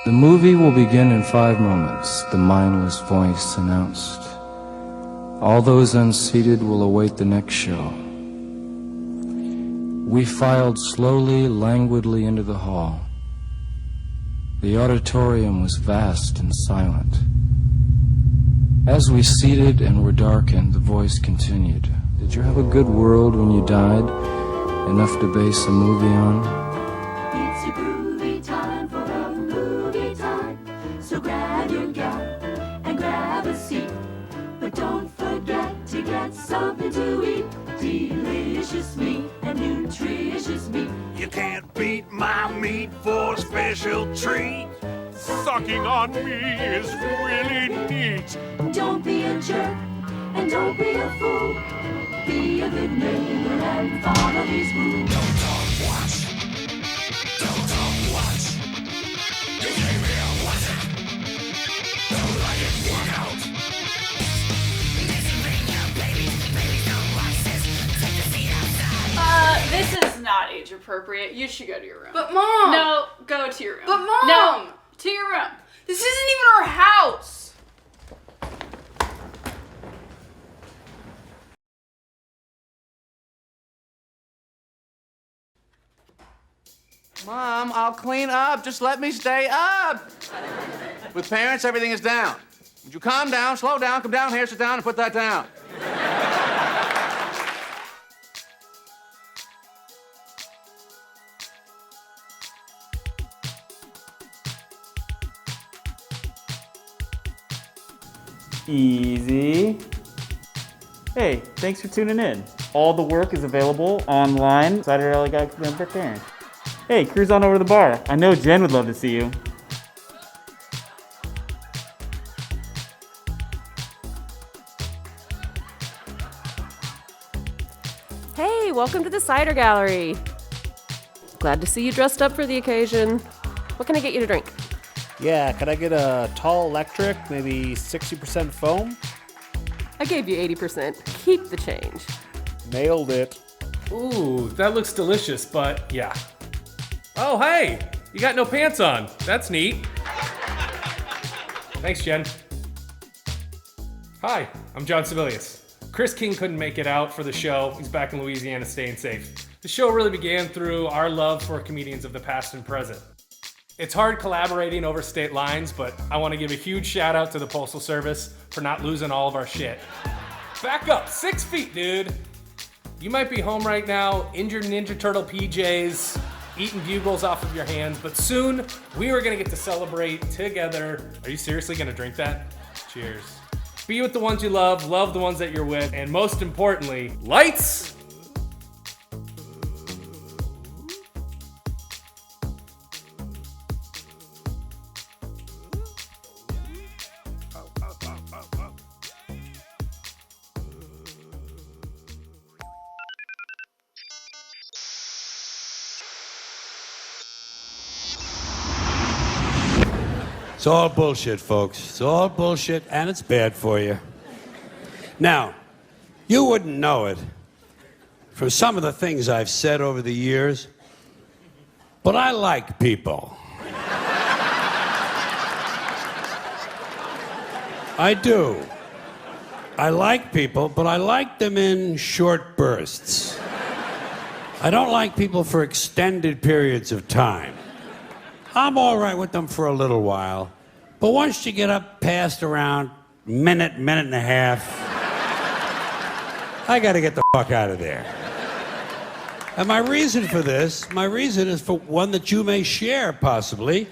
The movie will begin in 5 moments, the mindless voice announced. All those unseated will await the next show. We filed slowly, languidly into the hall. The auditorium was vast and silent. As we seated and were darkened, the voice continued. Did you have a good world when you died? Enough to base a movie on? It's a groovy time for a movie time. So grab your gal and grab a seat. But don't forget to get something to eat. Delicious meat and nutritious meat. You can't beat my meat for a special treat. Sucking on me is really neat. Don't be a jerk and don't be a fool. Be a good neighbor and follow these rules. Don't talk, watch. Don't talk, watch. You gave me a watch it. Don't like it, walk out. This is radio, baby. Baby, don't watch this. Take the seat outside. This is not age appropriate. You should go to your room. But Mom! No, go to your room. But Mom! No, to your room. This isn't even our house! Mom, I'll clean up. Just let me stay up. With parents, everything is down. Would you calm down, slow down, come down here, sit down, and put that down? Easy. Hey, thanks for tuning in. All the work is available online. Saturday Alley Guy member Karen. Hey, cruise on over to the bar. I know Jen would love to see you. Hey, welcome to the Cider Gallery. Glad to see you dressed up for the occasion. What can I get you to drink? Yeah, could I get a tall electric, maybe 60% foam? I gave you 80%. Keep the change. Nailed it. Ooh, that looks delicious, but yeah. Oh, hey, you got no pants on. That's neat. Thanks, Jen. Hi, I'm John Sebelius. Chris King couldn't make it out for the show. He's back in Louisiana staying safe. The show really began through our love for comedians of the past and present. It's hard collaborating over state lines, but I want to give a huge shout out to the Postal Service for not losing all of our shit. Back up, 6 feet, dude. You might be home right now, in your Ninja Turtle PJs, eating bugles off of your hands, but soon we are gonna get to celebrate together. Are you seriously gonna drink that? Cheers. Be with the ones you love the ones that you're with, and most importantly, lights! It's all bullshit, folks. It's all bullshit, and it's bad for you. Now, you wouldn't know it from some of the things I've said over the years, but I like people. I do. I like people, but I like them in short bursts. I don't like people for extended periods of time. I'm all right with them for a little while, but once you get up past around minute and a half, I gotta get the fuck out of there. And my reason is for one that you may share, possibly.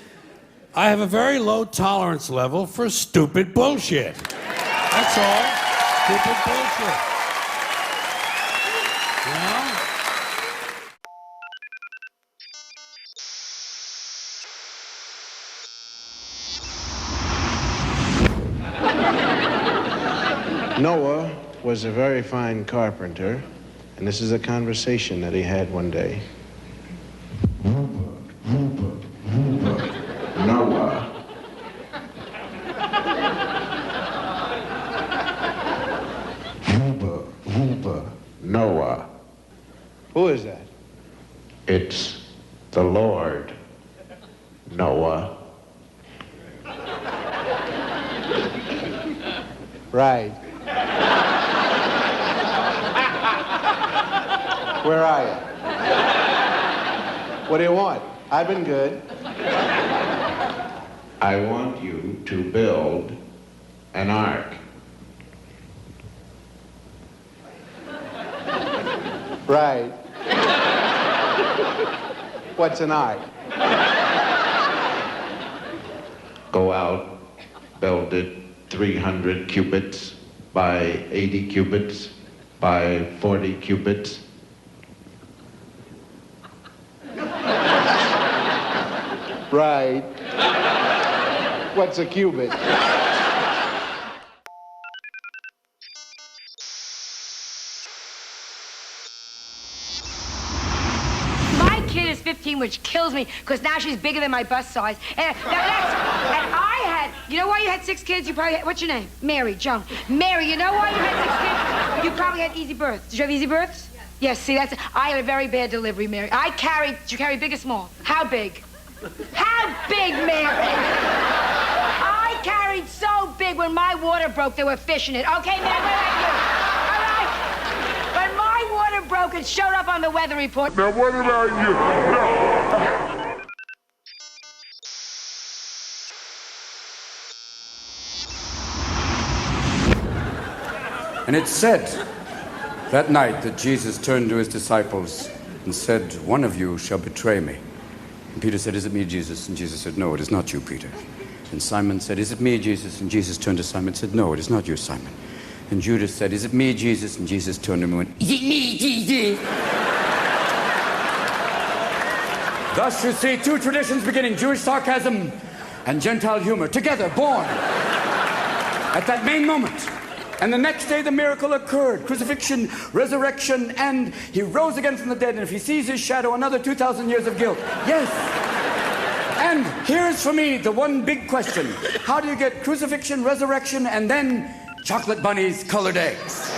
I have a very low tolerance level for stupid bullshit. That's all. Stupid bullshit. You know? Noah was a very fine carpenter, and this is a conversation that he had one day. Noah. Noah. Who is that? It's the Lord, Noah. Right. Where are you? What do you want? I've been good. I want you to build an ark. Right. What's an ark? Go out, build it 300 cubits by 80 cubits by 40 cubits. Right. What's a cubit? My kid is 15, which kills me, because now she's bigger than my bust size. And I had, you know why you had 6 kids? You probably had, what's your name? Mary, Joan. Mary, you know why you had 6 kids? You probably had easy births. Did you have easy births? Yes, see, I had a very bad delivery, Mary. Did you carry big or small? How big? How big, Mary? I carried so big when my water broke, there were fish in it. Okay, Mary, what about you? All right? When my water broke, it showed up on the weather report. Now what about you? And it said that night that Jesus turned to his disciples and said, "One of you shall betray me." And Peter said, "Is it me, Jesus?" And Jesus said, "No, it is not you, Peter." And Simon said, "Is it me, Jesus?" And Jesus turned to Simon and said, "No, it is not you, Simon." And Judas said, "Is it me, Jesus?" And Jesus turned to him and went, "Is it me, Jesus?" Thus you see two traditions beginning, Jewish sarcasm and Gentile humor, together, born at that main moment. And the next day the miracle occurred, crucifixion, resurrection, and he rose again from the dead. And if he sees his shadow, another 2,000 years of guilt. Yes. And here's for me the one big question. How do you get crucifixion, resurrection, and then chocolate bunnies, colored eggs?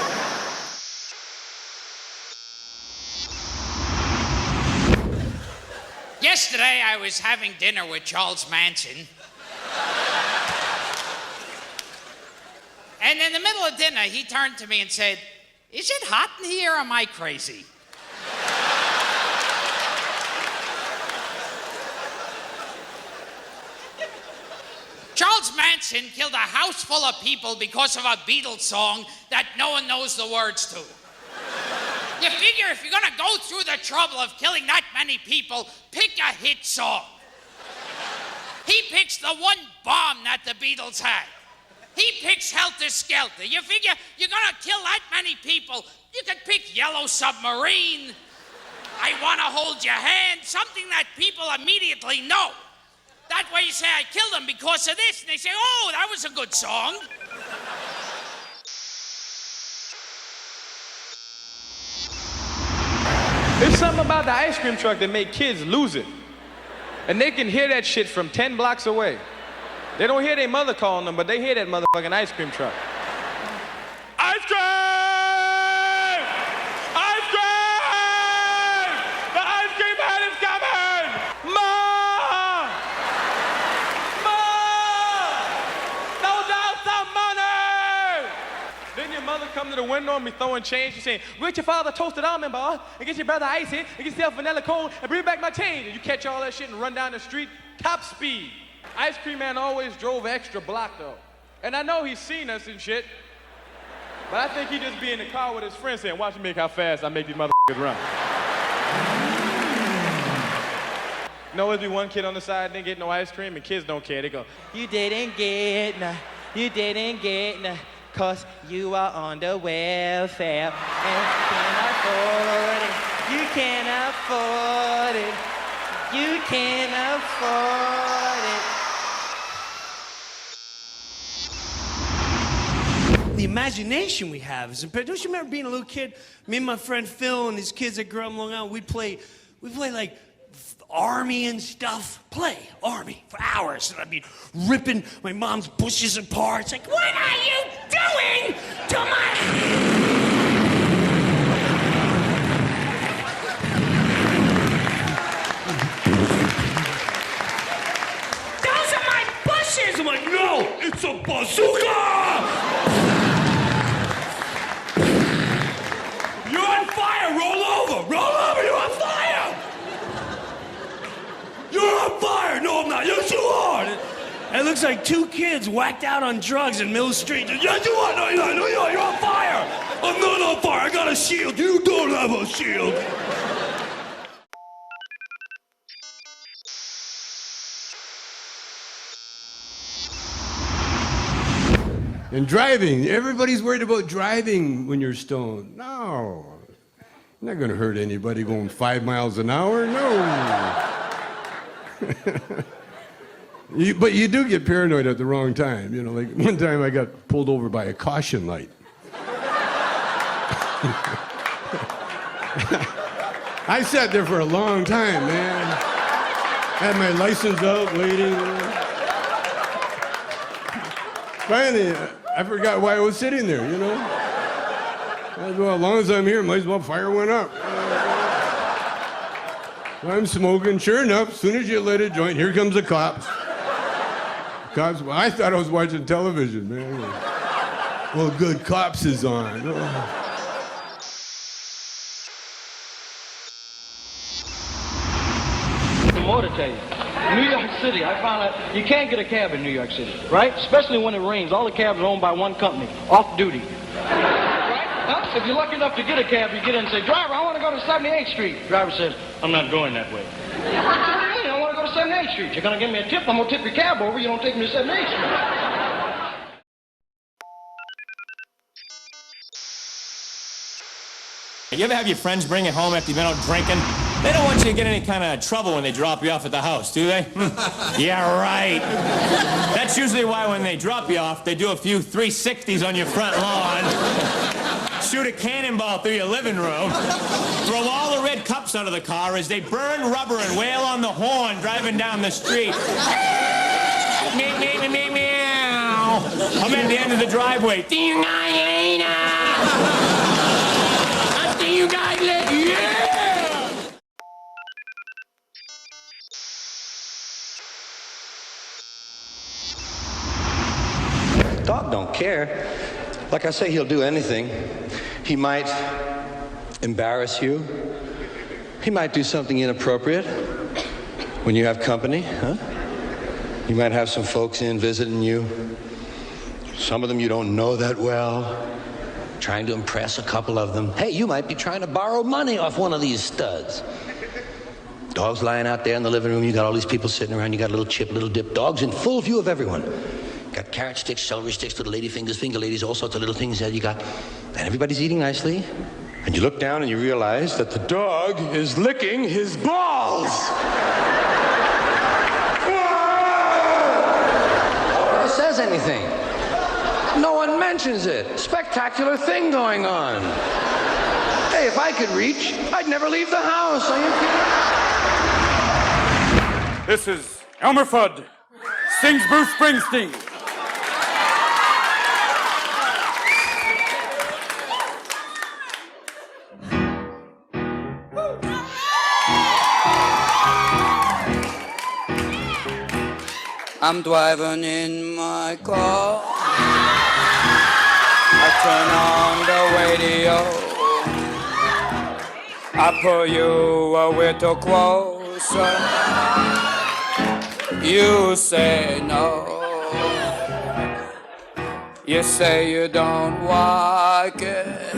Yesterday I was having dinner with Charles Manson. And in the middle of dinner, he turned to me and said, "Is it hot in here or am I crazy?" Charles Manson killed a house full of people because of a Beatles song that no one knows the words to. You figure if you're gonna go through the trouble of killing that many people, pick a hit song. He picks the one bomb that the Beatles had. He picks Helter Skelter. You figure you're gonna kill that many people, you could pick Yellow Submarine, I Wanna Hold Your Hand, something that people immediately know. That way you say, "I killed him because of this," and they say, "Oh, that was a good song." There's something about the ice cream truck that make kids lose it. And they can hear that shit from 10 blocks away. They don't hear their mother calling them, but they hear that motherfucking ice cream truck. Ice cream! Ice cream! The ice cream man is coming! Mom! Mom! Throw down some money! Then your mother come to the window and be throwing change. She's saying, "Get your father toasted almond bar, and get your brother icy, and get yourself vanilla cone, and bring back my change." And you catch all that shit and run down the street, top speed. Ice cream man always drove extra block though. And I know he's seen us and shit, but I think he just be in the car with his friends saying, "Watch me make how fast I make these motherfuckers run." You know, there'd be one kid on the side, didn't get no ice cream, and kids don't care. They go, "You didn't get none, you didn't get none, 'cause you are on the welfare, and you can't afford it, you can't afford it, you can't afford it." The imagination we have is impaired. Don't you remember being a little kid? Me and my friend Phil and his kids that grew up in Long Island, we'd play like army and stuff. Play army for hours. And I'd be ripping my mom's bushes apart. It's like, what are you doing to my... Those are my bushes! I'm like, no, it's a bazooka! It looks like two kids whacked out on drugs in Mill Street. Yeah, you're on fire. I'm not on fire. I got a shield. You don't have a shield. And driving. Everybody's worried about driving when you're stoned. No. You're not going to hurt anybody going 5 miles an hour. No. But you do get paranoid at the wrong time. You know, like one time I got pulled over by a caution light. I sat there for a long time, man. Had my license out, waiting. Finally, I forgot why I was sitting there, you know? Well, as long as I'm here, might as well fire one up. I'm smoking. Sure enough, as soon as you lit a joint, here comes the cops. Cops, well, I thought I was watching television, man. Well, good, Cops is on. Oh. More to tell you. New York City, I found out you can't get a cab in New York City, right? Especially when it rains. All the cabs are owned by one company, off duty. Right? Huh? If you're lucky enough to get a cab, you get in and say, driver, I want to go to 78th Street. Driver says, I'm not going that way. I want to go to 78th Street. You're going to give me a tip, I'm going to tip your cab over. You don't take me to 78th Street. You ever have your friends bring you home after you've been out drinking? They don't want you to get any kind of trouble when they drop you off at the house, do they? Yeah, right. That's usually why when they drop you off, they do a few 360s on your front lawn, shoot a cannonball through your living room, throw all the red cups out of the car as they burn rubber and wail on the horn driving down the street. Meow, meow, meow, meow. I'm at the end of the driveway. You guys let Dog don't care. Like I say, he'll do anything. He might embarrass you. He might do something inappropriate when you have company, huh? You might have some folks in visiting you. Some of them you don't know that well. Trying to impress a couple of them. Hey, you might be trying to borrow money off one of these studs. Dog's lying out there in the living room. You got all these people sitting around. You got a little chip, little dip. Dog's in full view of everyone. Got carrot sticks, celery sticks, little lady fingers, finger ladies, all sorts of little things that you got. And everybody's eating nicely. And you look down and you realize that the dog is licking his balls. Nobody says anything. No one mentions it. Spectacular thing going on. Hey, if I could reach, I'd never leave the house. Are you kidding? This is Elmer Fudd, sings Bruce Springsteen. I'm driving in my car. I turn on the radio. I pull you a little closer. You say no. You say you don't like it.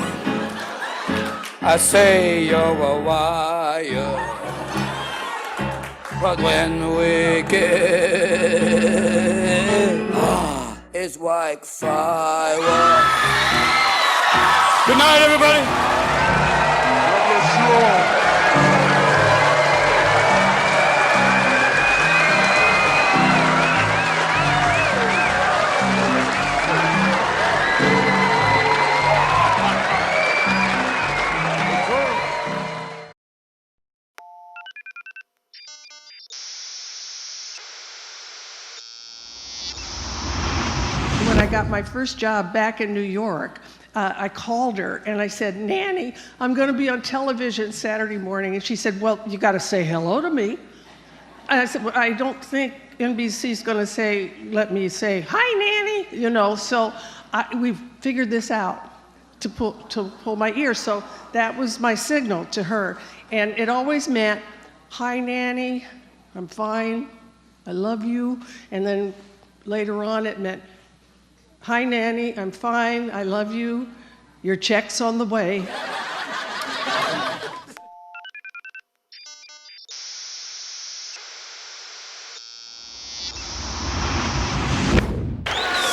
I say you're a wire. But when we get, it's like fireworks. Good night, everybody. When I got my first job back in New York, I called her and I said, Nanny, I'm going to be on television Saturday morning. And she said, well, you got to say hello to me. And I said, well, I don't think NBC's going to let me say, hi, Nanny, you know. So we figured this out to pull my ear. So that was my signal to her. And it always meant, hi, Nanny, I'm fine, I love you. And then later on it meant, "Hi, Nanny, I'm fine, I love you, your check's on the way."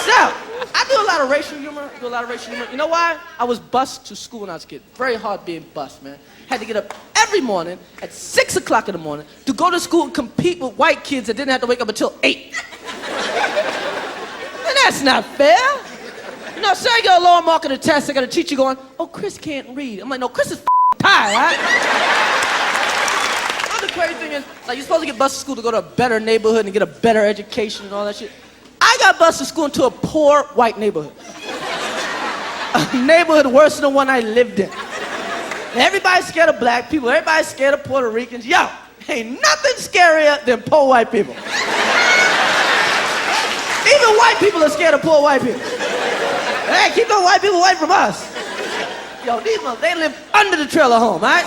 So, I do a lot of racial humor. You know why? I was bused to school when I was a kid. Very hard being bused, man. Had to get up every morning at 6 o'clock in the morning to go to school and compete with white kids that didn't have to wake up until 8. And that's not fair. You know, say I get a lower mark on the test, I got a teacher going, "Oh, Chris can't read." I'm like, "No, Chris is tired, right?" You know, the crazy thing is, like, you're supposed to get bused to school to go to a better neighborhood and get a better education and all that shit. I got bused to school into a poor white neighborhood. A neighborhood worse than the one I lived in. Everybody's scared of black people. Everybody's scared of Puerto Ricans. Yo, ain't nothing scarier than poor white people. Even white people are scared of poor white people. Hey, keep those white people away from us. Yo, they live under the trailer home, right?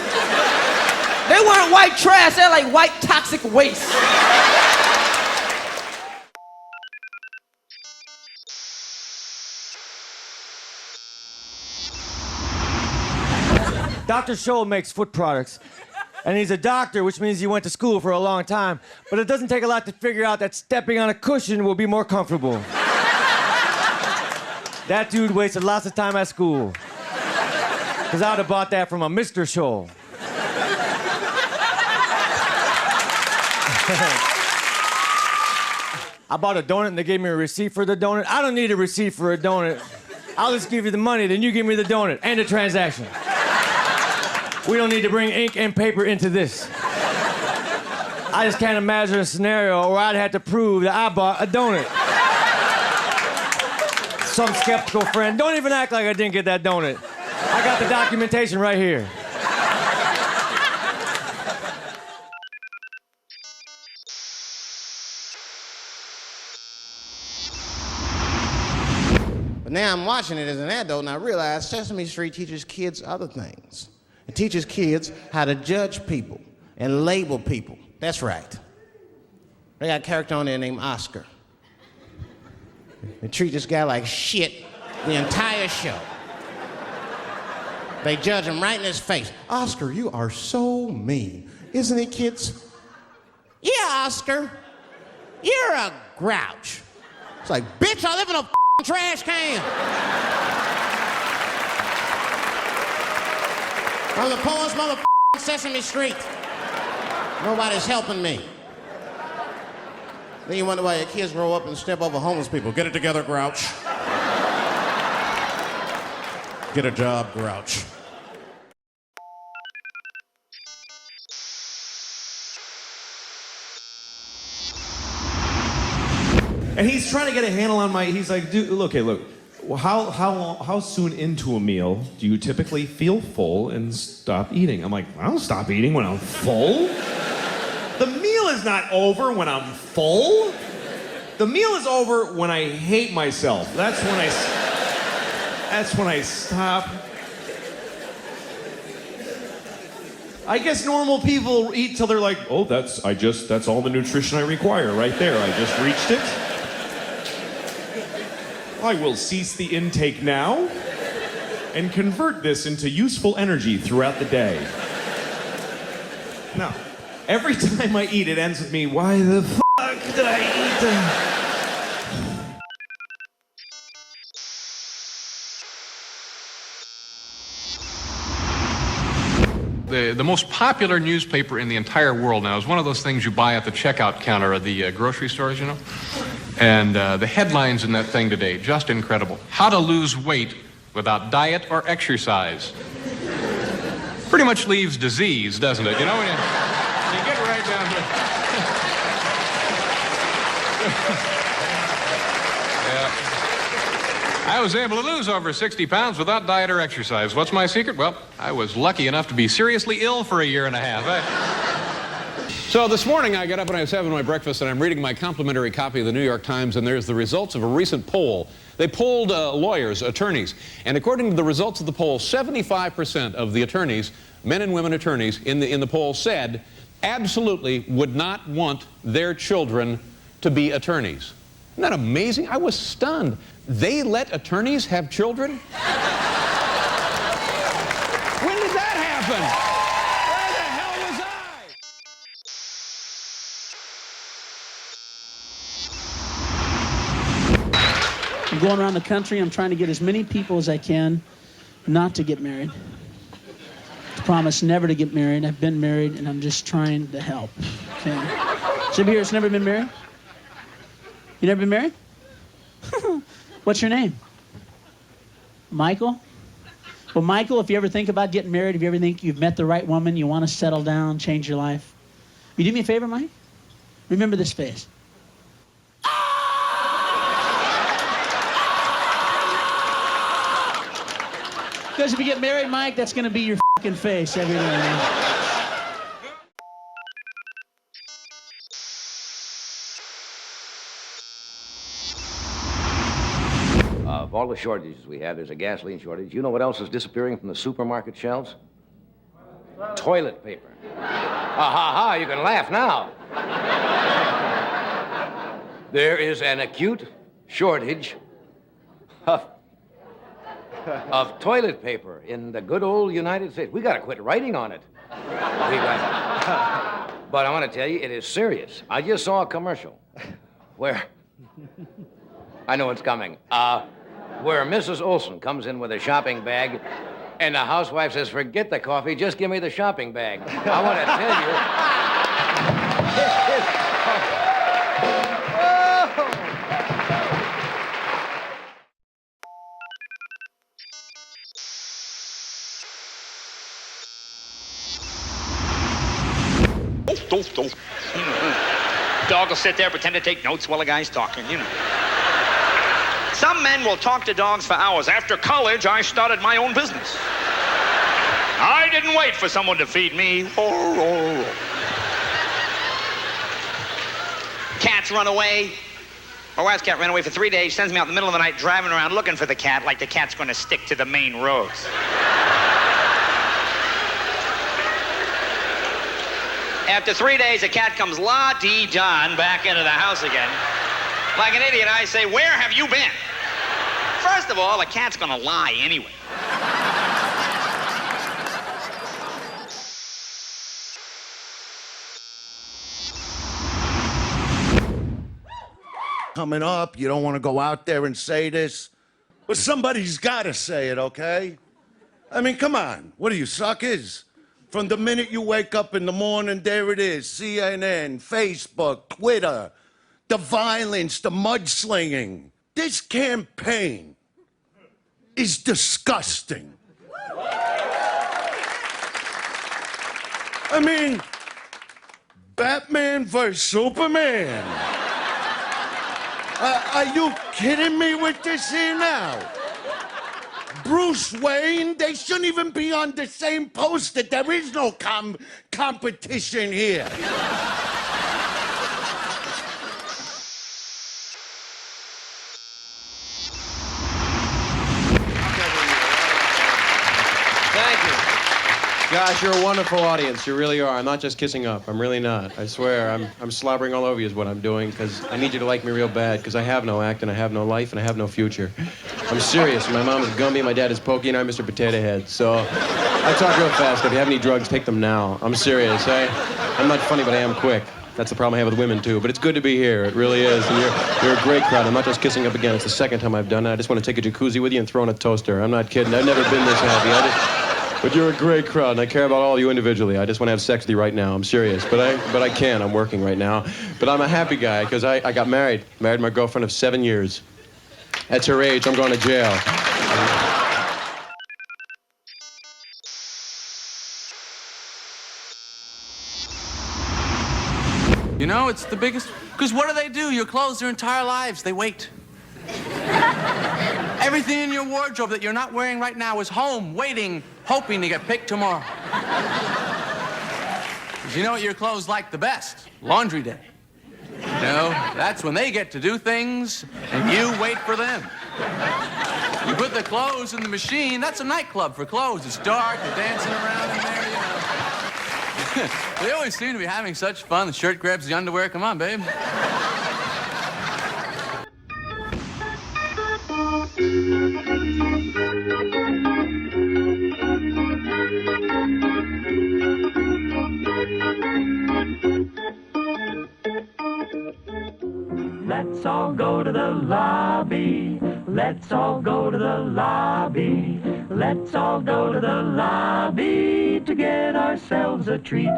They weren't white trash. They're like white toxic waste. Dr. Scholl makes foot products, and he's a doctor, which means he went to school for a long time. But it doesn't take a lot to figure out that stepping on a cushion will be more comfortable. That dude wasted lots of time at school. Because I would have bought that from a Mr. Scholl. I bought a donut and they gave me a receipt for the donut. I don't need a receipt for a donut. I'll just give you the money, then you give me the donut and the transaction. We don't need to bring ink and paper into this. I just can't imagine a scenario where I'd have to prove that I bought a donut. Some skeptical friend, don't even act like I didn't get that donut. I got the documentation right here. But now I'm watching it as an adult and I realize Sesame Street teaches kids other things. It teaches kids how to judge people and label people. That's right. They got a character on there named Oscar. They treat this guy like shit the entire show. They judge him right in his face. "Oscar, you are so mean. Isn't it, kids?" "Yeah, Oscar. You're a grouch." It's like, "Bitch, I live in a trash can." I'm the poorest Sesame Street. Nobody's helping me. Then you wonder why your kids grow up and step over homeless people. Get it together, grouch. Get a job, grouch. And he's trying to get a handle on he's like, dude, okay, look, how soon into a meal do you typically feel full and stop eating? I'm like, I don't stop eating when I'm full. The meal is not over when I'm full. The meal is over when I hate myself. That's when I stop. I guess normal people eat till they're like, oh, that's all the nutrition I require right there. I just reached it. I will cease the intake now and convert this into useful energy throughout the day. No. Every time I eat, it ends with me, why the fuck did I eat The most popular newspaper in the entire world now is one of those things you buy at the checkout counter of the grocery stores, you know? And the headlines in that thing today, just incredible. How to lose weight without diet or exercise. Pretty much leaves disease, doesn't it? You know, when you get right down to it. Yeah. I was able to lose over 60 pounds without diet or exercise. What's my secret? Well, I was lucky enough to be seriously ill for a year and a half. So this morning I got up and I was having my breakfast and I'm reading my complimentary copy of the New York Times, and there's the results of a recent poll. They polled lawyers, attorneys, and according to the results of the poll, 75% of the attorneys, men and women attorneys in the poll, said absolutely would not want their children to be attorneys. Isn't that amazing? I was stunned. They let attorneys have children? When did that happen? Where the hell was I? I'm going around the country. I'm trying to get as many people as I can not to get married. To promise never to get married. I've been married, and I'm just trying to help. Okay? Somebody here has never been married? You never been married? What's your name? Michael? Well, Michael, if you ever think about getting married, if you ever think you've met the right woman, you want to settle down, change your life, you do me a favor, Mike? Remember this face. Because if you get married, Mike, that's going to be your fucking face every day, man. Of all the shortages we have, there's a gasoline shortage. You know what else is disappearing from the supermarket shelves? Toilet paper. Ha ha ha, you can laugh now. There is an acute shortage of toilet paper in the good old United States. We gotta quit writing on it. But I want to tell you, it is serious. I just saw a commercial where, I know it's coming, where Mrs. Olson comes in with a shopping bag, and the housewife says, forget the coffee, just give me the shopping bag. I want to tell you. Dog will sit there, pretend to take notes while the guy's talking, you know. Some men will talk to dogs for hours. After college, I started my own business. I didn't wait for someone to feed me. Cats run away. My wife's cat ran away for 3 days, sends me out in the middle of the night driving around looking for the cat like the cat's going to stick to the main roads. After 3 days, the cat comes la-dee-don back into the house again. Like an idiot, I say, where have you been? First of all, the cat's gonna lie anyway. Coming up, you don't want to go out there and say this, but somebody's got to say it, okay? I mean, come on. What are you, suckers? From the minute you wake up in the morning, there it is. CNN, Facebook, Twitter, the violence, the mudslinging. This campaign is disgusting. I mean, Batman versus Superman. Are you kidding me with this here now? Bruce Wayne, they shouldn't even be on the same poster. There is no competition here. Thank you. Gosh, you're a wonderful audience. You really are. I'm not just kissing up. I'm really not. I swear. I'm slobbering all over you is what I'm doing because I need you to like me real bad because I have no act and I have no life and I have no future. I'm serious. My mom is Gumby, my dad is Pokey, and I'm Mr. Potato Head. So I talk real fast. If you have any drugs, take them now. I'm serious. I'm not funny, but I am quick. That's the problem I have with women, too. But it's good to be here. It really is. And you're a great crowd. I'm not just kissing up again. It's the second time I've done it. I just want to take a jacuzzi with you and throw in a toaster. I'm not kidding. I've never been this happy. But you're a great crowd, and I care about all of you individually. I just want to have sex with you right now. I'm serious. But I can't. I'm working right now. But I'm a happy guy because I got married. Married my girlfriend of 7 years. At her age, I'm going to jail. You know, it's the biggest... Because what do? Your clothes their entire lives. They wait. Everything in your wardrobe that you're not wearing right now is home, waiting, hoping to get picked tomorrow. Because you know what your clothes like the best? Laundry day. You know, that's when they get to do things, and you wait for them. You put the clothes in the machine. That's a nightclub for clothes. It's dark. They're dancing around in there, you know. They always seem to be having such fun. The shirt grabs the underwear. Come on, babe. all go to the lobby. Let's all go to the lobby. Let's all go to the lobby to get ourselves a treat.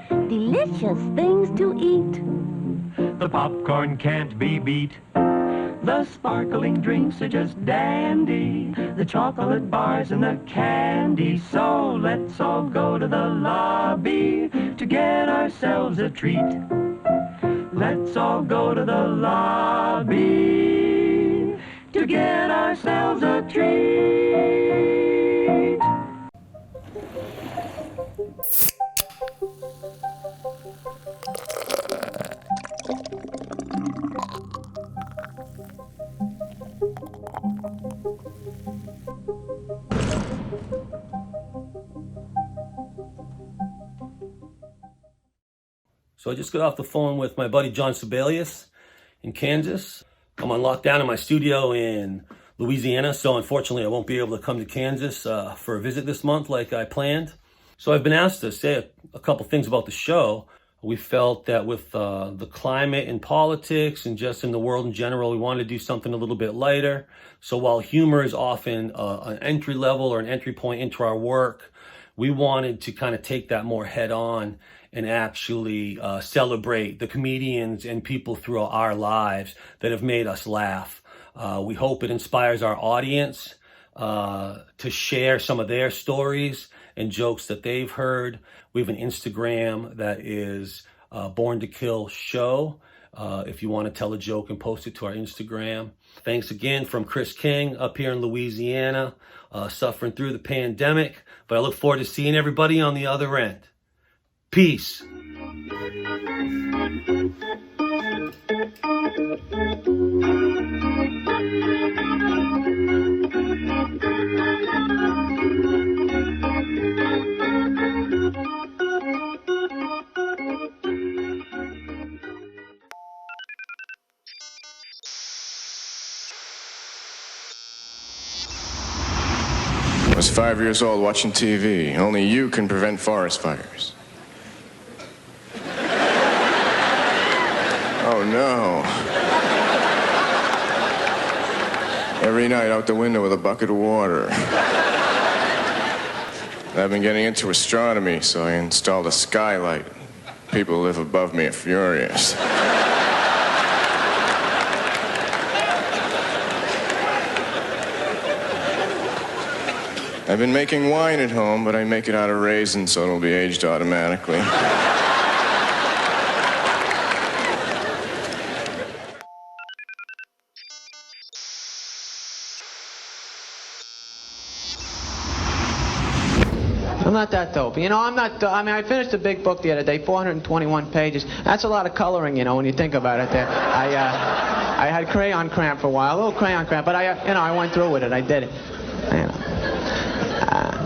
Delicious things to eat. The popcorn can't be beat. The sparkling drinks are just dandy. The chocolate bars and the candy. So let's all go to the lobby to get ourselves a treat. Let's all go to the lobby to get ourselves a treat. So I just got off the phone with my buddy John Sebelius in Kansas. I'm on lockdown in my studio in Louisiana, so unfortunately I won't be able to come to Kansas for a visit this month like I planned. So I've been asked to say a couple things about the show. We felt that with the climate in politics and just in the world in general, we wanted to do something a little bit lighter. So while humor is often an entry level or an entry point into our work, we wanted to kind of take that more head on and actually celebrate the comedians and people throughout our lives that have made us laugh. We hope it inspires our audience to share some of their stories and jokes that they've heard. We have an Instagram that is Born to Kill Show. If you want to tell a joke and post it to our Instagram. Thanks again from Chris King up here in Louisiana, suffering through the pandemic. But I look forward to seeing everybody on the other end. Peace. I was 5 years old watching TV. Only you can prevent forest fires. Oh no. Every night out the window with a bucket of water. I've been getting into astronomy, so I installed a skylight. People who live above me are furious. I've been making wine at home, but I make it out of raisins, so it'll be aged automatically. I'm not that dope. You know, I'm not, I finished a big book the other day, 421 pages. That's a lot of coloring, you know, when you think about it there. I had crayon cramp for a while, a little crayon cramp, but I went through with it. I did it.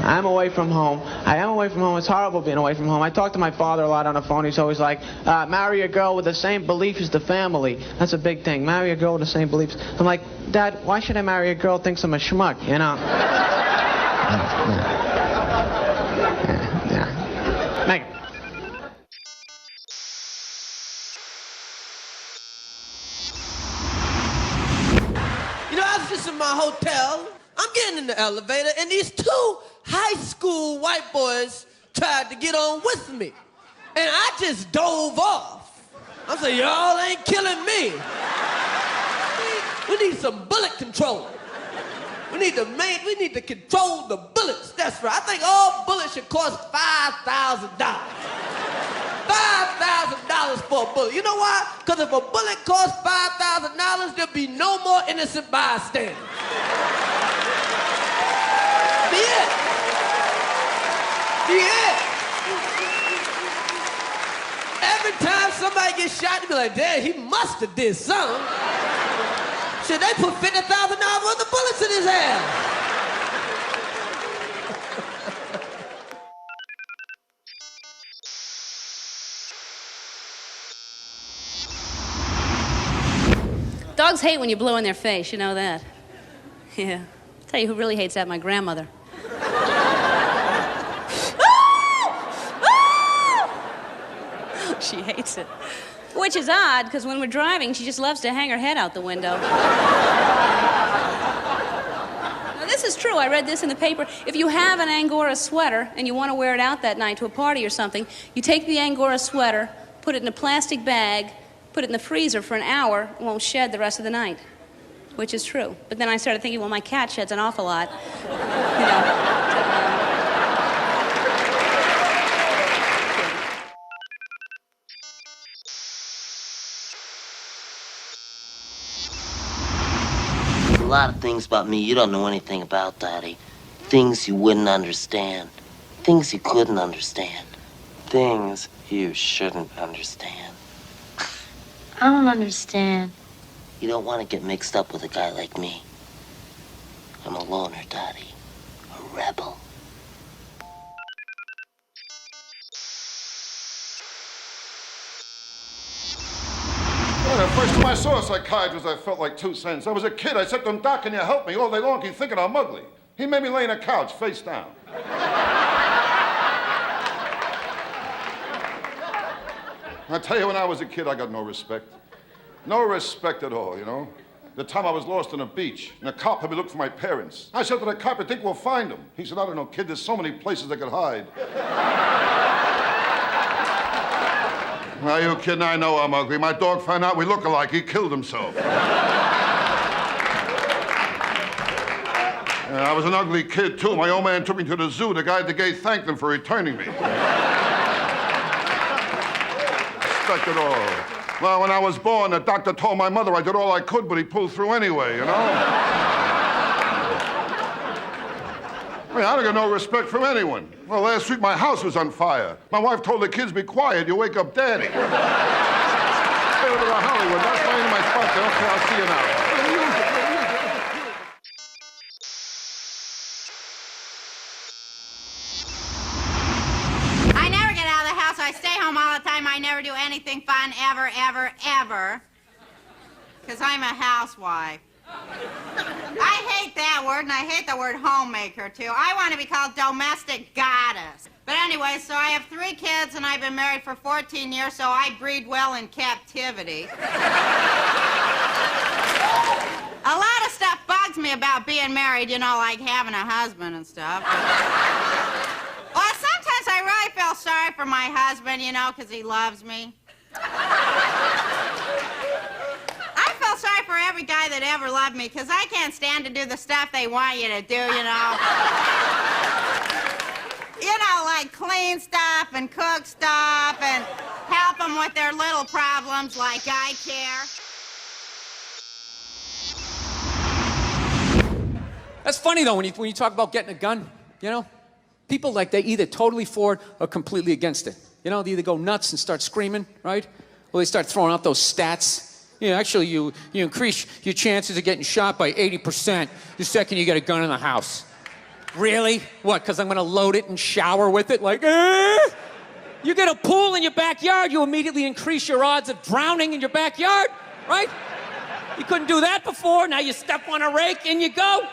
I'm away from home. I am away from home. It's horrible being away from home. I talk to my father a lot on the phone. He's always like, marry a girl with the same beliefs as the family. That's a big thing. Marry a girl with the same beliefs. I'm like, Dad, why should I marry a girl who thinks I'm a schmuck, you know? Make it. You know, I was just in my hotel. I'm getting in the elevator, and these two high school white boys tried to get on with me. And I just dove off. I said, y'all ain't killing me. We need some bullet control. We need to control the bullets. That's right. I think all bullets should cost $5,000. $5,000 for a bullet. You know why? Because if a bullet costs $5,000, there'll be no more innocent bystanders. Be it. Every time somebody gets shot, they be like, damn, he must have did something. Shit, they put $50,000 worth of bullets in his ass. Dogs hate when you blow in their face, you know that. Yeah. Tell you who really hates that, my grandmother. She hates it. Which is odd, because when we're driving, she just loves to hang her head out the window. Now, this is true. I read this in the paper. If you have an Angora sweater and you want to wear it out that night to a party or something, you take the Angora sweater, put it in a plastic bag, put it in the freezer for an hour, it won't shed the rest of the night. Which is true. But then I started thinking, well, my cat sheds an awful lot. You know. A lot of things about me you don't know anything about, Daddy. Things you wouldn't understand. Things you couldn't understand. Things you shouldn't understand. I don't understand. You don't want to get mixed up with a guy like me. I'm a loner, Daddy. A rebel. Well, the first time I saw a psychiatrist, I felt like 2 cents. I was a kid. I said to him, Doc, can you help me? All day long, he's thinking I'm ugly. He made me lay in a couch, face down. I tell you, when I was a kid, I got no respect. No respect at all, you know. The time I was lost on a beach, and a cop had me look for my parents. I said to the cop, I think we'll find them. He said, I don't know, kid, there's so many places they could hide. Are you kidding? I know I'm ugly. My dog found out we look alike. He killed himself. I was an ugly kid, too. My old man took me to the zoo. The guy at the gate thanked him for returning me. Respect at all. Well, when I was born, the doctor told my mother I did all I could, but he pulled through anyway, you know? I mean, I don't get no respect from anyone. Well, last week my house was on fire. My wife told the kids, be quiet, you wake up Daddy. Hey, look at Hollywood. That's my end of my spot there. Okay, I'll see you now. I never get out of the house. I stay home all the time. I never do anything fun ever, ever, ever. Because I'm a housewife. I hate that word, and I hate the word homemaker, too. I want to be called domestic goddess. But anyway, so I have 3 kids, and I've been married for 14 years, so I breed well in captivity. A lot of stuff bugs me about being married, you know, like having a husband and stuff. Well, sometimes I really feel sorry for my husband, you know, because he loves me. I feel sorry for every guy that ever loved me, because I can't stand to do the stuff they want you to do, you know. You know, like clean stuff and cook stuff and help them with their little problems like I care. That's funny, though, when you talk about getting a gun, you know? People, like, they either totally for it or completely against it. You know, they either go nuts and start screaming, right? Or they start throwing out those stats. You know, actually, you increase your chances of getting shot by 80% the second you get a gun in the house. Really? What, because I'm going to load it and shower with it? Like, You get a pool in your backyard, you immediately increase your odds of drowning in your backyard, right? You couldn't do that before, now you step on a rake, in you go.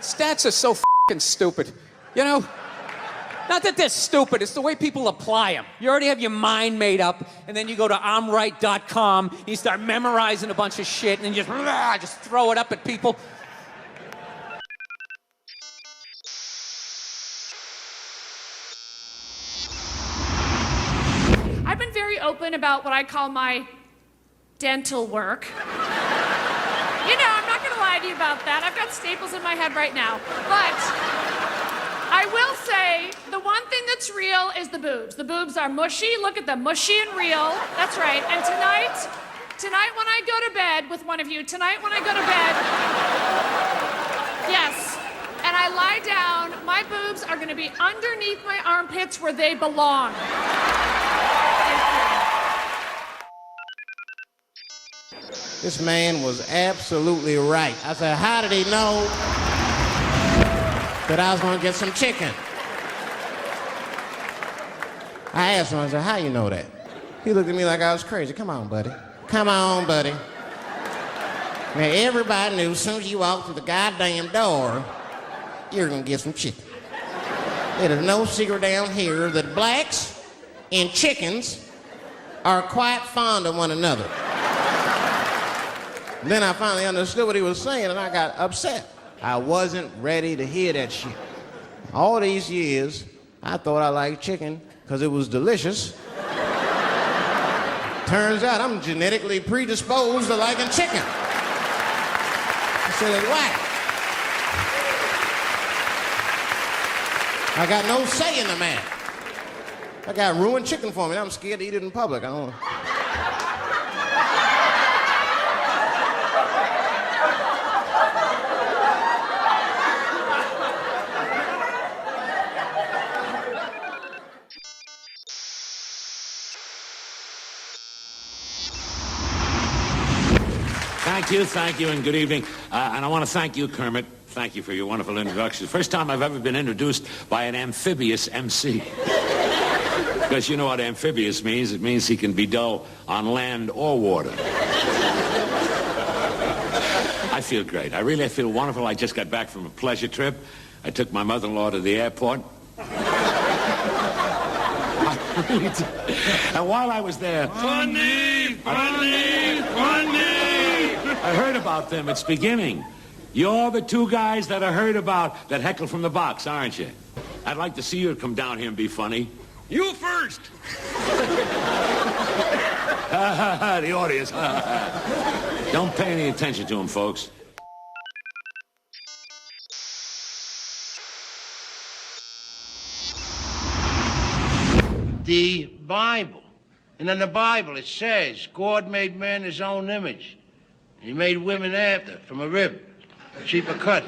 Stats are so f***ing stupid, you know? Not that they're stupid, it's the way people apply them. You already have your mind made up, and then you go to I'mRight.com, and you start memorizing a bunch of shit, and then just throw it up at people. I've been very open about what I call my dental work. You know, I'm not going to lie to you about that. I've got staples in my head right now. But I will say the one thing that's real is the boobs. The boobs are mushy. Look at them, mushy and real. That's right. And tonight when I go to bed with one of you, tonight when I go to bed, yes, and I lie down, my boobs are going to be underneath my armpits where they belong. This man was absolutely right. I said, how did he know that I was going to get some chicken? I asked him, I said, how you know that? He looked at me like I was crazy. Come on, buddy. Come on, buddy. Now, everybody knew as soon as you walked through the goddamn door, you're going to get some chicken. There's no secret down here that blacks and chickens are quite fond of one another. Then I finally understood what he was saying, and I got upset. I wasn't ready to hear that shit. All these years, I thought I liked chicken because it was delicious. Turns out I'm genetically predisposed to liking chicken. I said it's whack. I got no say in the matter. That guy ruined chicken for me. I'm scared to eat it in public. I don't know. Thank you, and good evening. And I want to thank you, Kermit. Thank you for your wonderful introduction. First time I've ever been introduced by an amphibious MC. Because you know what amphibious means. It means he can be dull on land or water. I feel great. I really feel wonderful. I just got back from a pleasure trip. I took my mother-in-law to the airport. I really did. And while I was there... Funny! I heard about them. It's beginning. You're the two guys that I heard about that heckle from the box, aren't you? I'd like to see you come down here and be funny. You first! The audience. Don't pay any attention to him, folks. The Bible. And in the Bible it says, God made man in his own image. And he made women after, from a rib, a cheaper cut.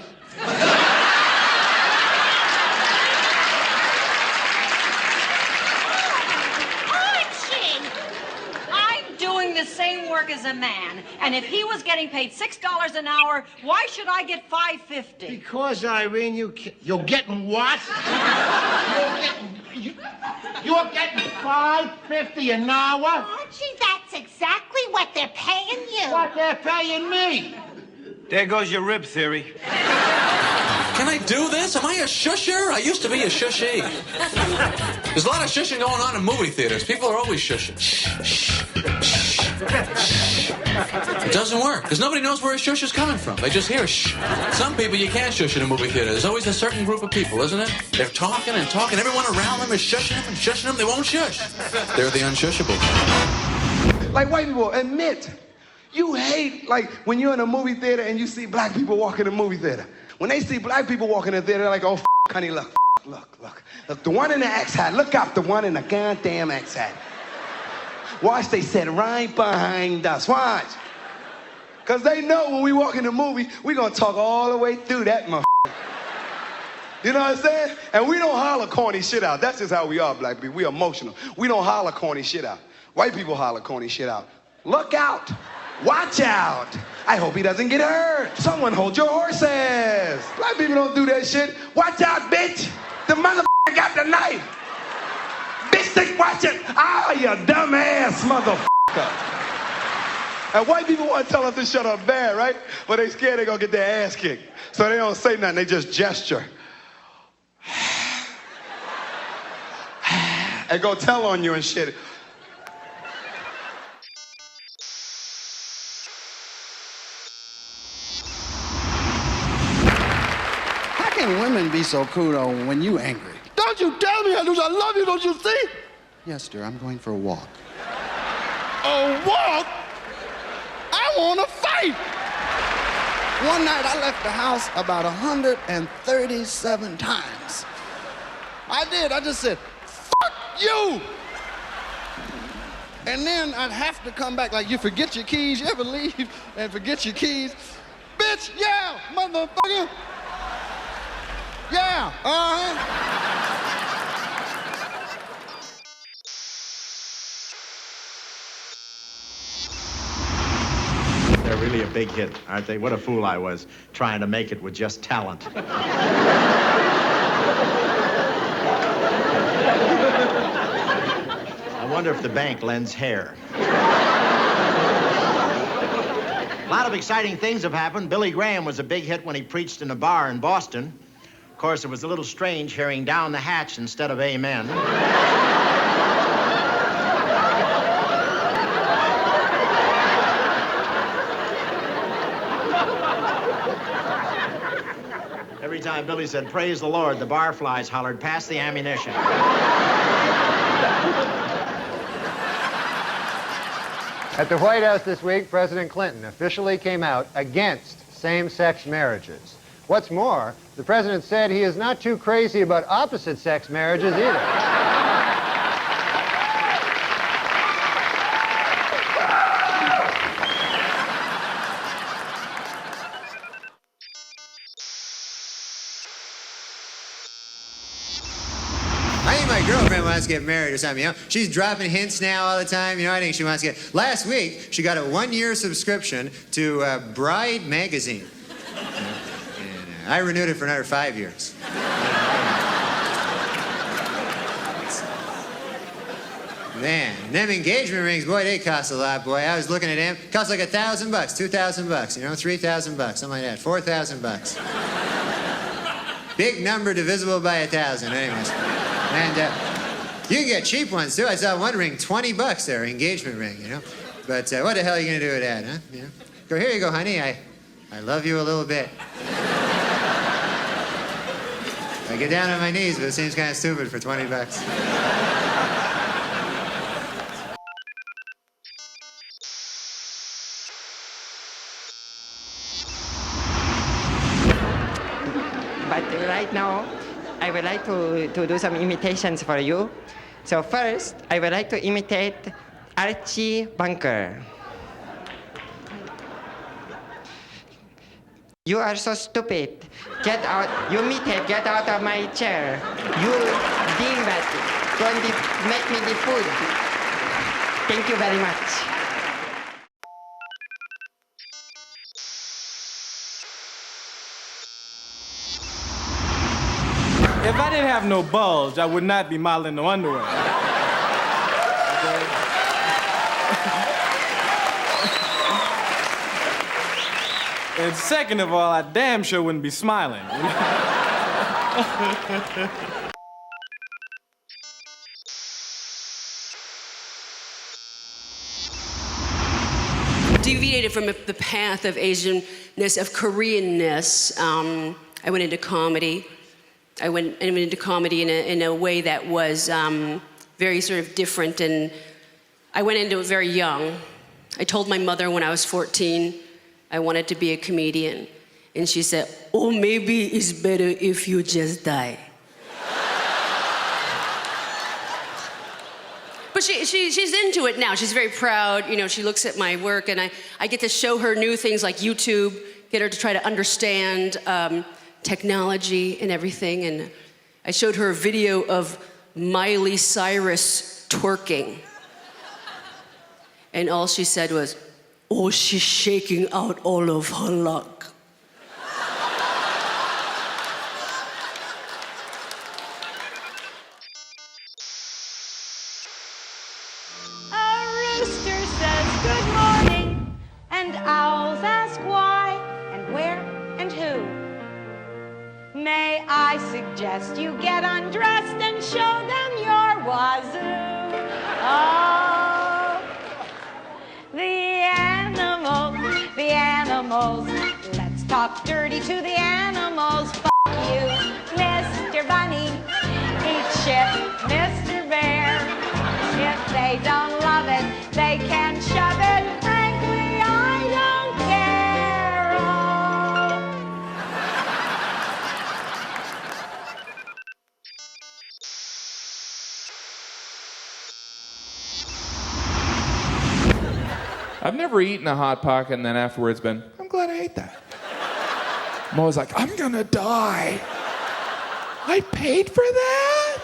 I'm doing the same work as a man, and if he was getting paid $6 an hour, why should I get $5.50? Because, Irene, you're getting what? You're getting $5.50 an hour? Archie, that's exactly what they're paying you. What they're paying me. There goes your rib theory. Can I do this? Am I a shusher? I used to be a shushee. There's a lot of shushing going on in movie theaters. People are always shushing. It doesn't work, because nobody knows where a shush is coming from. They just hear shh. Some people you can't shush in a movie theater. There's always a certain group of people, isn't it? They're talking and talking. Everyone around them is shushing them and shushing them. They won't shush. They're the unshushable. Like white people, admit, you hate, like, when you're in a movie theater and you see black people walk in the movie theater. When they see black people walk in the theater, they're like, oh, honey, look, look, the one in the X hat. Look up, the one in the goddamn X hat. Watch, they sit right behind us. Watch. Because they know when we walk in the movie, we're going to talk all the way through that motherfucker. You know what I'm saying? And we don't holler corny shit out. That's just how we are, black people. We emotional. We don't holler corny shit out. White people holler corny shit out. Look out. Watch out. I hope he doesn't get hurt. Someone hold your horses. Black people don't do that shit. Watch out, bitch. The motherfucker got the knife. Bitch, watch it. Ah, you dumbass motherfucker. And white people want to tell us to shut up bad, right? But they scared they're going to get their ass kicked. So they don't say nothing. They just gesture. And go tell on you and shit. How can women be so cool though when you angry? Don't you tell me I love you, don't you see? Yes, dear, I'm going for a walk. A walk? I want to fight. One night I left the house about 137 times. I did. I just said, fuck you. And then I'd have to come back like, you forget your keys. You ever leave and forget your keys? Bitch, yeah, motherfucker. Yeah, They're really a big hit, aren't they? What a fool I was, trying to make it with just talent. I wonder if the bank lends hair. A lot of exciting things have happened. Billy Graham was a big hit when he preached in a bar in Boston. Of course, it was a little strange hearing down the hatch instead of amen. time Billy said, "Praise the Lord," the barflies hollered, "Pass the ammunition." At the White House this week, President Clinton officially came out against same-sex marriages. What's more, the president said he is not too crazy about opposite-sex marriages either. I think my girlfriend wants to get married or something, you know? She's dropping hints now all the time, you know? I think she wants to get... Last week, she got a one-year subscription to Bride magazine. And I renewed it for another 5 years. Man, them engagement rings, boy, they cost a lot, boy. I was looking at them. Cost like $1,000, $2,000, you know, $3,000, something like that. $4,000. Big number divisible by 1,000, anyways. And you can get cheap ones, too. I saw one ring, $20 there, engagement ring, you know? But what the hell are you going to do with that, huh? You know? Go, here you go, honey. I love you a little bit. I get down on my knees, but it seems kind of stupid for $20. But right now, I would like to do some imitations for you. So first, I would like to imitate Archie Bunker. You are so stupid. Get out. You meathead, get out of my chair. You dingbat. Don't make me the food. Thank you very much. If I didn't have no bulge, I would not be modeling no underwear. Okay? And second of all, I damn sure wouldn't be smiling. Deviated from the path of Asianness, of Koreanness. I went into comedy. I went into comedy in a way that was very sort of different, and I went into it very young. I told my mother when I was 14 I wanted to be a comedian, and she said, "Oh, maybe it's better if you just die." But she's into it now. She's very proud. You know, she looks at my work, and I get to show her new things like YouTube, get her to try to understand technology and everything. And I showed her a video of Miley Cyrus twerking. And all she said was, "Oh, she's shaking out all of her luck." A rooster says good morning, and owls ask why, and where, and who. May I suggest you get undressed and show them your wazoo? Oh, the animals. Let's talk dirty to the animals. F you, Mr. Bunny. Eat shit, Mr. Bear. If they don't love it, they can shove it. Frankly, I don't care. I've never eaten a Hot Pocket and then afterwards been, I'm glad I ate that. I'm always like, I'm gonna die. I paid for that?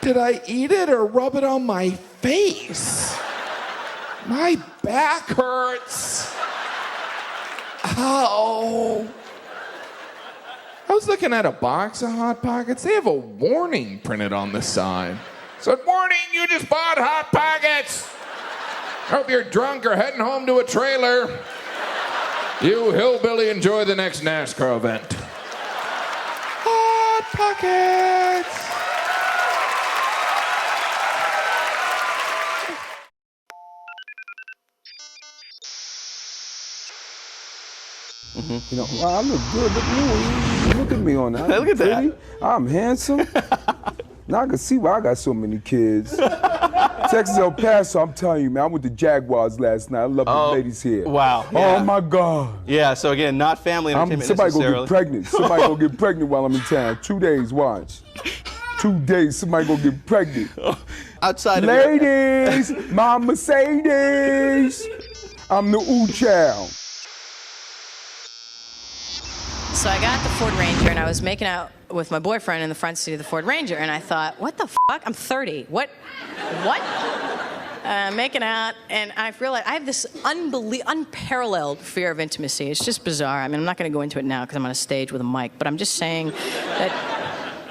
Did I eat it or rub it on my face? My back hurts. Ow. I was looking at a box of Hot Pockets. They have a warning printed on the side. It said, "Warning, you just bought Hot Pockets. Hope you're drunk or heading home to a trailer. You hillbilly, enjoy the next NASCAR event." Hot Pockets! You know, well, I look good, look new. Look at me on that. Look at that. I'm handsome. Now I can see why I got so many kids. Texas El Paso, I'm telling you, man, I went to Jaguars last night. I love the ladies here. Wow. Oh, my God. Yeah, so again, not family entertainment Somebody necessarily. gonna get pregnant. Somebody gonna get pregnant while I'm in town. 2 days, watch. 2 days, somebody gonna get pregnant. Outside of ladies, my Mercedes. I'm the ooh child. So I got the Ford Ranger, and I was making out with my boyfriend in the front seat of the Ford Ranger, and I thought, what the fuck? I'm 30. What? Making out, and I realized I have this unparalleled fear of intimacy. It's just bizarre. I mean, I'm not going to go into it now because I'm on a stage with a mic, but I'm just saying that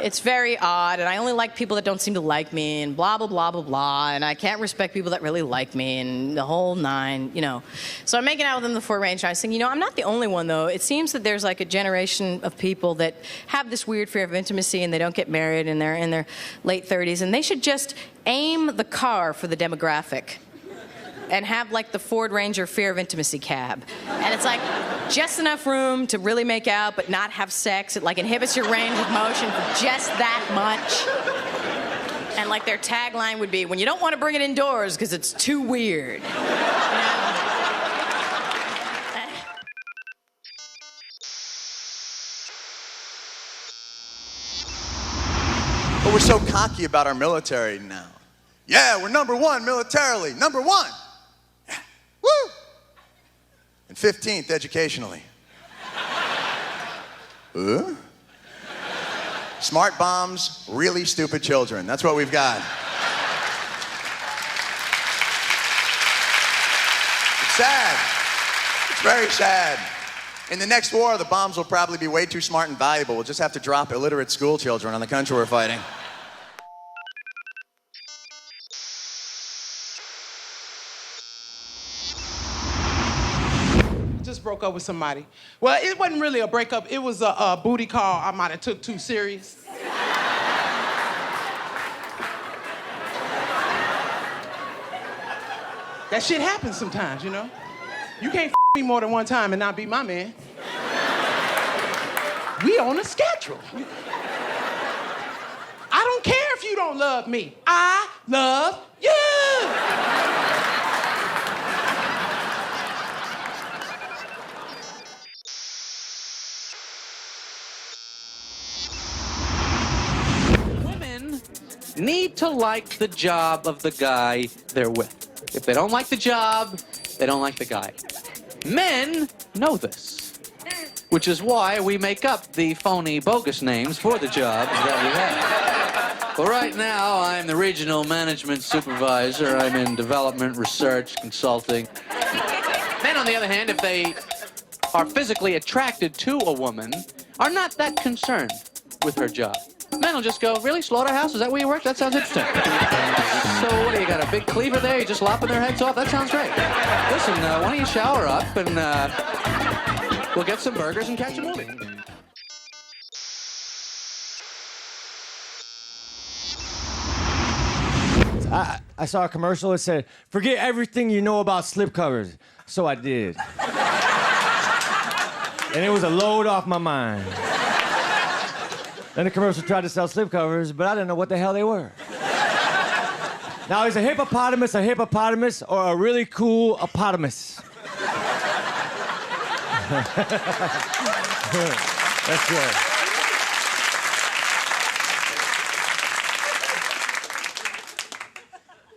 it's very odd, and I only like people that don't seem to like me, and blah, blah, blah, blah, blah, and I can't respect people that really like me, and the whole nine, you know. So I'm making out with him in the Ford Ranger. I was thinking, you know, I'm not the only one, though. It seems that there's like a generation of people that have this weird fear of intimacy, and they don't get married, and they're in their late 30s, and they should just aim the car for the demographic and have like the Ford Ranger fear of intimacy cab. And it's like just enough room to really make out but not have sex. It like inhibits your range of motion for just that much. And like their tagline would be, when you don't want to bring it indoors because it's too weird. But we're so cocky about our military now. Yeah, we're #1 militarily, #1. Yeah. Woo! And 15th educationally. Smart bombs, really stupid children. That's what we've got. It's sad. It's very sad. In the next war, the bombs will probably be way too smart and valuable. We'll just have to drop illiterate school children on the country we're fighting. Just broke up with somebody. Well, it wasn't really a breakup. It was a booty call I might have took too serious. That shit happens sometimes, you know? You can't me more than one time and not be my man. We on a schedule. I don't care if you don't love me. I love you. Need to like the job of the guy they're with. If they don't like the job, they don't like the guy. Men know this, which is why we make up the phony, bogus names for the jobs that we have. Well, right now, I'm the regional management supervisor. I'm in development, research, consulting. Men, on the other hand, if they are physically attracted to a woman, are not that concerned with her job. Men will just go, really, slaughterhouse? Is that where you work? That sounds interesting. So what do you got, a big cleaver there? You just lopping their heads off? That sounds great. Listen, why don't you shower up and we'll get some burgers and catch a movie. I saw a commercial that said, forget everything you know about slipcovers. So I did. And it was a load off my mind. Then the commercial tried to sell slipcovers, but I didn't know what the hell they were. Now, is a hippopotamus or a really cool opotamus? That's good.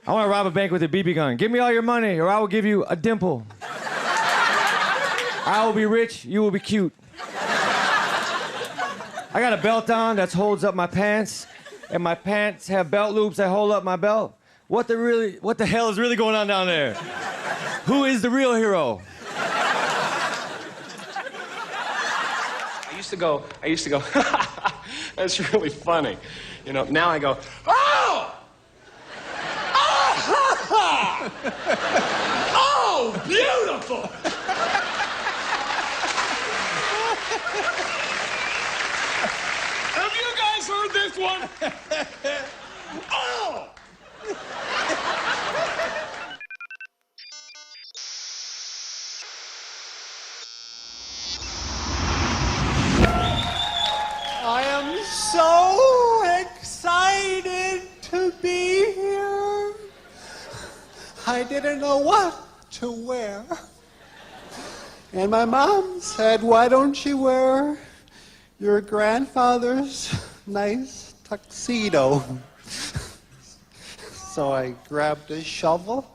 I want to rob a bank with a BB gun. Give me all your money, or I will give you a dimple. I will be rich, you will be cute. I got a belt on that holds up my pants, and my pants have belt loops that hold up my belt. What the hell is really going on down there? Who is the real hero? I used to go, that's really funny. You know, now I go, oh! Oh, oh beautiful! Have you guys heard this one? Oh! didn't know what to wear. And my mom said, why don't you wear your grandfather's nice tuxedo? So I grabbed a shovel.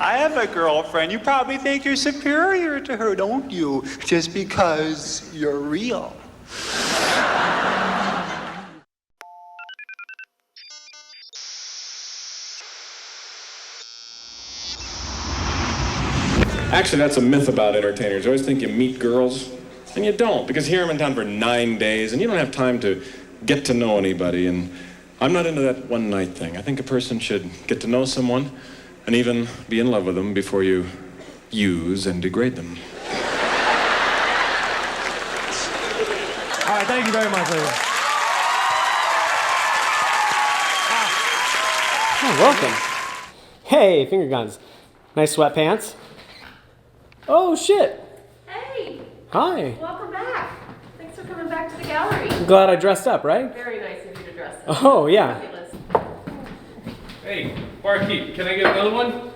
I have a girlfriend. You probably think you're superior to her, don't you? Just because you're real. Actually, that's a myth about entertainers. You always think you meet girls, and you don't, because here I'm in town for 9 days, and you don't have time to get to know anybody, and I'm not into that one-night thing. I think a person should get to know someone and even be in love with them before you use and degrade them. All right, thank you very much, ladies. Oh, welcome. Hey, finger guns. Nice sweatpants. Oh, shit. Hey. Hi. Welcome back. Thanks for coming back to the gallery. I'm glad I dressed up, right? Very nice of you to dress up. Oh, yeah. Fabulous. Hey, barkeep, can I get another one?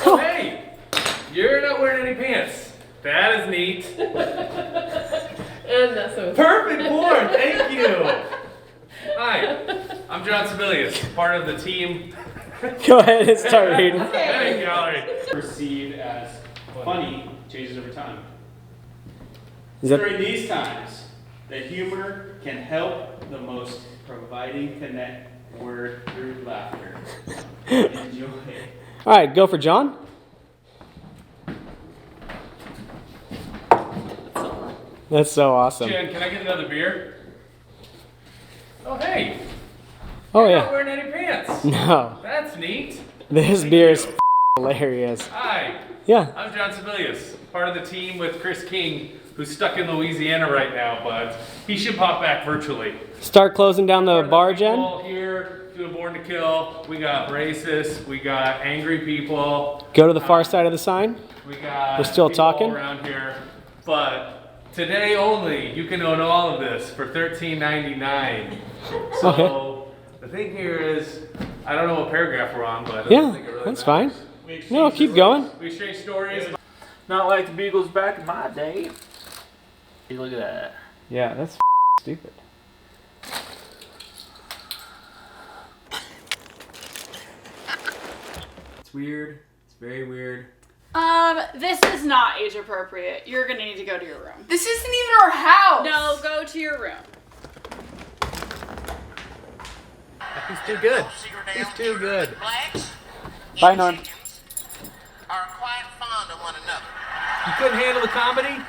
Oh, hey! You're not wearing any pants. That is neat. And that's so Perfect pour, thank you. Hi, I'm John Sebelius, part of the team. Go ahead and start reading. Hey, gallery. Perceived as funny changes over time. Is that- During these times, the humor can help the most, providing connect word through laughter. Enjoy. All right, go for John. That's so awesome. Jen, can I get another beer? Oh, hey. Oh, You're yeah. not wearing any pants. No. That's neat. This beer is hilarious. Hi. Yeah. I'm John Sebelius, part of the team with Chris King, who's stuck in Louisiana right now, but he should pop back virtually. Start closing down the bar, Jen. People here doing Born to Kill. We got racists. We got angry people. Go to the far side of the sign. We got We're still people talking. all around here, but today only you can own all of this for $13.99. So Okay. the thing here is, I don't know what paragraph we're on, but I don't Yeah, think it really that's matters. fine. No, keep going. We exchange stories. Not like the Bugles back in my day. Hey, look at that. Yeah, that's stupid. It's weird. It's very weird. This is not age appropriate. You're gonna need to go to your room. This isn't even our house. No, go to your room. He's too good. He's too good. Bye, Norm. You couldn't handle the comedy?